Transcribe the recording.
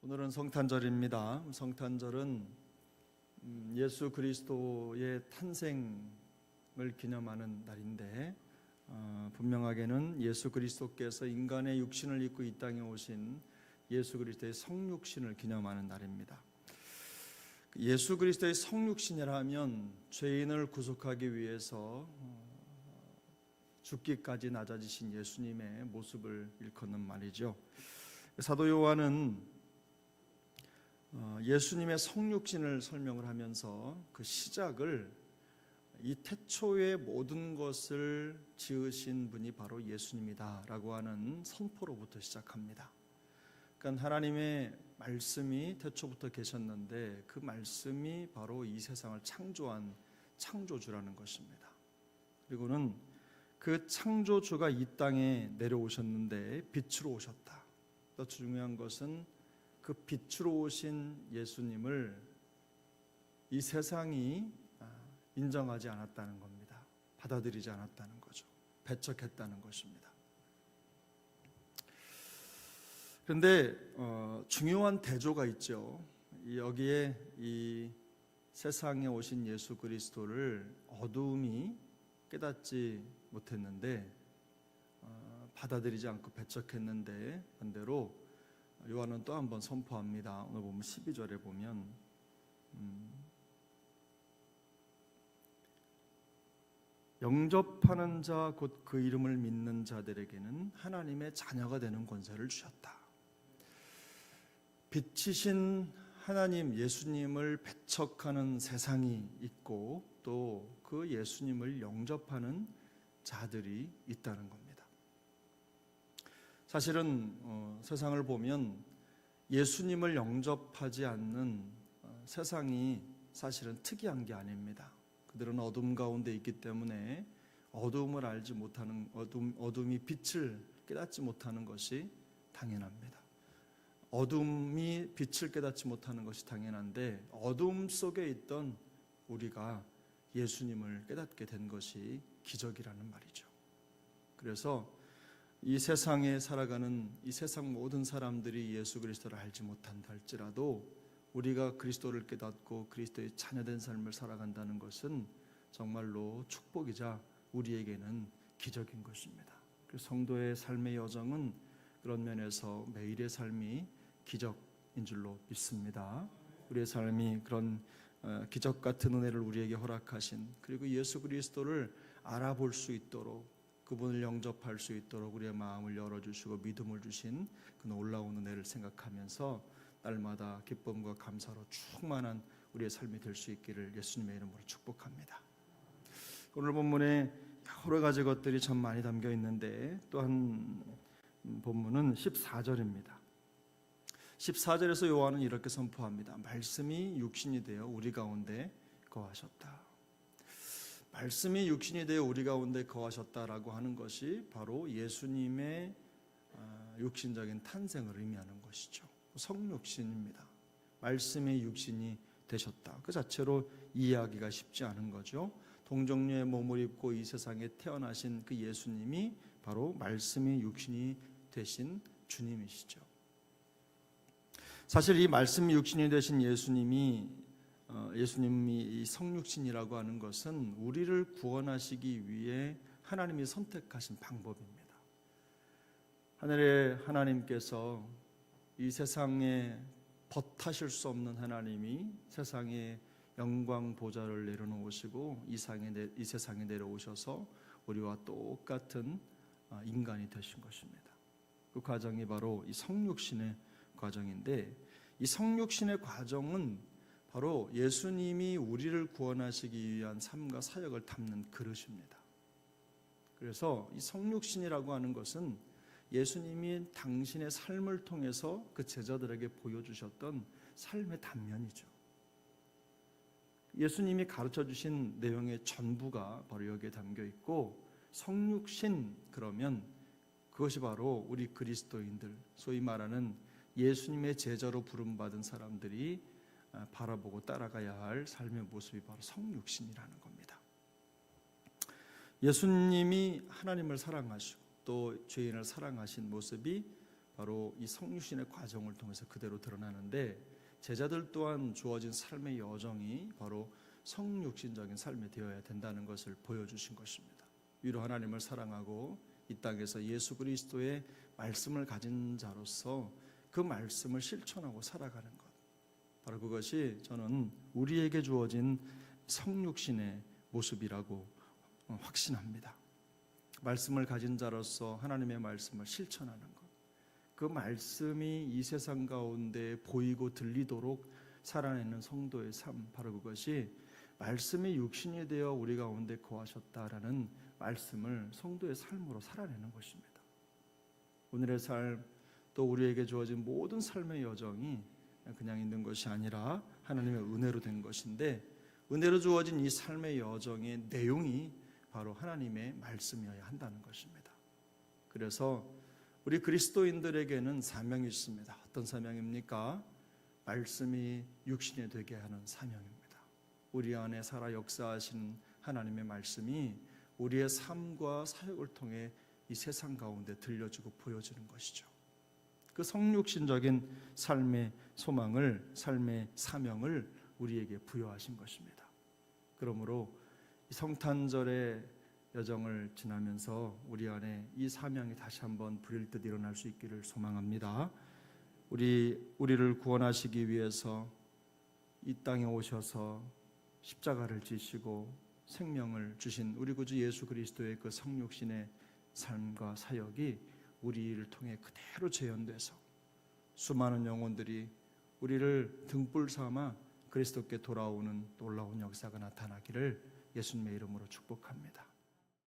오늘은 성탄절입니다. 성탄절은 예수 그리스도의 탄생을 기념하는 날인데 분명하게는 예수 그리스도께서 인간의 육신을 입고 이 땅에 오신 예수 그리스도의 성육신을 기념하는 날입니다. 예수 그리스도의 성육신이라면 죄인을 구속하기 위해서 죽기까지 낮아지신 예수님의 모습을 일컫는 말이죠. 사도 요한은 예수님의 성육신을 설명을 하면서 그 시작을 이 태초의 모든 것을 지으신 분이 바로 예수님이다 라고 하는 선포로부터 시작합니다. 그러니까 하나님의 말씀이 태초부터 계셨는데 그 말씀이 바로 이 세상을 창조한 창조주라는 것입니다. 그리고는 그 창조주가 이 땅에 내려오셨는데 빛으로 오셨다. 더 중요한 것은 그 빛으로 오신 예수님을 이 세상이 인정하지 않았다는 겁니다. 받아들이지 않았다는 거죠. 배척했다는 것입니다. 그런데 중요한 대조가 있죠. 여기에 이 세상에 오신 예수 그리스도를 어두움이 깨닫지 못했는데 받아들이지 않고 배척했는데 반대로 요한은 또 한 번 선포합니다. 오늘 보면 12절에 보면 영접하는 자 곧 그 이름을 믿는 자들에게는 하나님의 자녀가 되는 권세를 주셨다. 빛이신 하나님 예수님을 배척하는 세상이 있고 또 그 예수님을 영접하는 자들이 있다는 겁니다. 사실은 세상을 보면 예수님을 영접하지 않는 세상이 사실은 특이한 게 아닙니다. 그들은 어둠 가운데 있기 때문에 어둠을 알지 못하는 어둠이 빛을 깨닫지 못하는 것이 당연합니다. 어둠이 빛을 깨닫지 못하는 것이 당연한데 어둠 속에 있던 우리가 예수님을 깨닫게 된 것이 기적이라는 말이죠. 그래서 이 세상에 살아가는 이 세상 모든 사람들이 예수 그리스도를 알지 못한다 할지라도 우리가 그리스도를 깨닫고 그리스도의 자녀된 삶을 살아간다는 것은 정말로 축복이자 우리에게는 기적인 것입니다. 그래서 성도의 삶의 여정은 그런 면에서 매일의 삶이 기적인 줄로 믿습니다. 우리의 삶이 그런 기적 같은 은혜를 우리에게 허락하신 그리고 예수 그리스도를 알아볼 수 있도록 그분을 영접할 수 있도록 우리의 마음을 열어주시고 믿음을 주신 그 놀라운 은혜를 생각하면서 날마다 기쁨과 감사로 충만한 우리의 삶이 될 수 있기를 예수님의 이름으로 축복합니다. 오늘 본문에 여러 가지 것들이 참 많이 담겨 있는데 또 한 본문은 14절입니다. 14절에서 요한은 이렇게 선포합니다. 말씀이 육신이 되어 우리 가운데 거하셨다. 말씀이 육신이 되어 우리 가운데 거하셨다라고 하는 것이 바로 예수님의 육신적인 탄생을 의미하는 것이죠. 성육신입니다. 말씀이 육신이 되셨다. 그 자체로 이해하기가 쉽지 않은 거죠. 동정녀의 몸을 입고 이 세상에 태어나신 그 예수님이 바로 말씀이 육신이 되신 주님이시죠. 사실 이 말씀이 육신이 되신 예수님이 이 성육신이라고 하는 것은 우리를 구원하시기 위해 하나님이 선택하신 방법입니다. 하늘의 하나님께서 이 세상에 벗하실 수 없는 하나님이 세상에 영광 보좌를 내려놓으시고 이 세상에 내려오셔서 우리와 똑같은 인간이 되신 것입니다. 그 과정이 바로 이 성육신의 과정인데 이 성육신의 과정은 바로 예수님이 우리를 구원하시기 위한 삶과 사역을 담는 그릇입니다. 그래서 이 성육신이라고 하는 것은 예수님이 당신의 삶을 통해서 그 제자들에게 보여주셨던 삶의 단면이죠. 예수님이 가르쳐 주신 내용의 전부가 바로 여기에 담겨 있고 성육신 그러면 그것이 바로 우리 그리스도인들 소위 말하는 예수님의 제자로 부름받은 사람들이 바라보고 따라가야 할 삶의 모습이 바로 성육신이라는 겁니다. 예수님이 하나님을 사랑하시고 또 죄인을 사랑하신 모습이 바로 이 성육신의 과정을 통해서 그대로 드러나는데, 제자들 또한 주어진 삶의 여정이 바로 성육신적인 삶이 되어야 된다는 것을 보여주신 것입니다. 위로 하나님을 사랑하고 이 땅에서 예수 그리스도의 말씀을 가진 자로서 그 말씀을 실천하고 살아가는 것, 바로 그것이 저는 우리에게 주어진 성육신의 모습이라고 확신합니다. 말씀을 가진 자로서 하나님의 말씀을 실천하는 것, 그 말씀이 이 세상 가운데 보이고 들리도록 살아내는 성도의 삶, 바로 그것이 말씀이 육신이 되어 우리 가운데 거하셨다라는 말씀을 성도의 삶으로 살아내는 것입니다. 오늘의 삶, 또 우리에게 주어진 모든 삶의 여정이 그냥 있는 것이 아니라 하나님의 은혜로 된 것인데, 은혜로 주어진 이 삶의 여정의 내용이 바로 하나님의 말씀이어야 한다는 것입니다. 그래서 우리 그리스도인들에게는 사명이 있습니다. 어떤 사명입니까? 말씀이 육신이 되게 하는 사명입니다. 우리 안에 살아 역사하신 하나님의 말씀이 우리의 삶과 사역을 통해 이 세상 가운데 들려주고 보여주는 것이죠. 그 성육신적인 삶의 소망을, 삶의 사명을 우리에게 부여하신 것입니다. 그러므로 이 성탄절의 여정을 지나면서 우리 안에 이 사명이 다시 한번 불일 듯 일어날 수 있기를 소망합니다. 우리를 구원하시기 위해서 이 땅에 오셔서 십자가를 지시고 생명을 주신 우리 구주 예수 그리스도의 그 성육신의 삶과 사역이 우리를 통해 그대로 재현돼서 수많은 영혼들이 우리를 등불 삼아 그리스도께 돌아오는 놀라운 역사가 나타나기를 예수님의 이름으로 축복합니다.